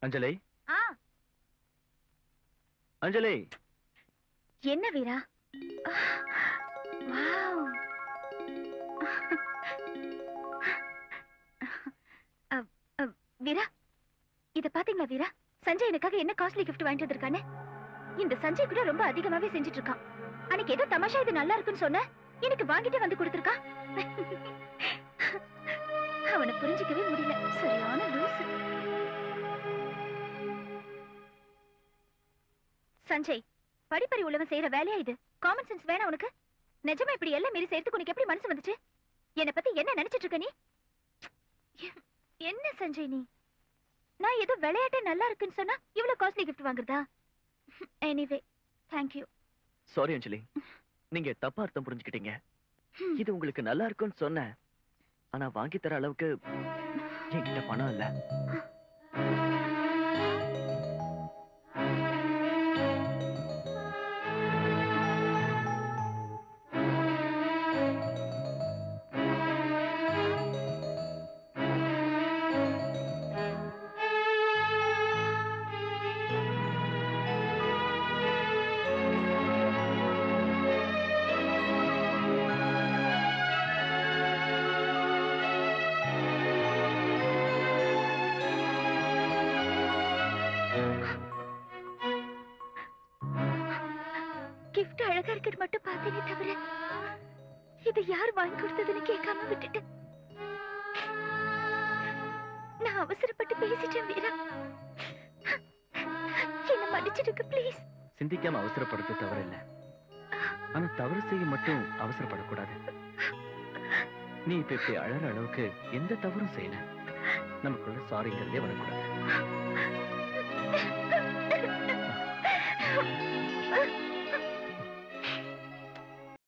அஞ்சலி. அஞ்சலி. என்ன வீரா? வாவ். வீரா, இத பாத்தீங்களா வீரா? சஞ்சய் எனக்காக என்ன காஸ்ட்லி கிஃப்ட் வாங்கிட்டு வந்திருக்கானே. இந்த சஞ்சய் கூட ரொம்ப அதிகமாவே செஞ்சுட்டு இருக்கான். அன்னைக்கு ஏதோ தமாஷா இது நல்லா இருக்குன்னு சொன்ன, எனக்கு வாங்கிட்டு வந்து கொடுத்திருக்கான். அவனை புரிஞ்சிக்கவே முடியல. சரியான லூசு. சஞ்சய், படிப்பறி உள்ளவன் செய்யற வேலையா இது? காமன் சென்ஸ் வேணா உனக்கு? நிஜமா இப்படி எல்லாம் மீறி சேர்த்து உனக்கு எப்படி மனசு வந்துச்சு? என்னை பத்தி என்ன நினைச்சிட்டு இருக்க நீ? என்ன சஞ்சய் நீ? நான் ஏதோ விளையாட்டே நல்லா இருக்குன்னு சொன்னா இவ்வளவு காஸ்ட்லி கிஃப்ட் வாங்குறதா? Anyway, thank you. சாரி அஞ்சலி, நீங்க தப்பா அர்த்தம் புரிஞ்சுக்கிட்டீங்க. இது உங்களுக்கு நல்லா இருக்குன்னு சொன்னேன், ஆனா வாங்கி தர அளவுக்கு என்கிட்ட பணம் இல்ல. கிஃப்ட் அழகா இருக்கிறது மட்டும் பார்த்தேனே தவிர இது யார் வாங்கி கொடுத்ததுன்னு கேட்காம விட்டுட்டு நான் அவசரப்பட்டு பேசிட்டேன் வீரா. என்ன மன்னிச்சிடுங்க ப்ளீஸ். சிந்திக்காம அவசரப்படுறது தவறு இல்ல, ஆனா தவறு செய்ய மட்டும் அவசரப்படக்கூடாது. நீ இப்ப இப்படி அழற அளவுக்கு எந்த தவறும் செய்யல. நமக்குள்ள சாரிங்கிறதே வரக்கூடாது.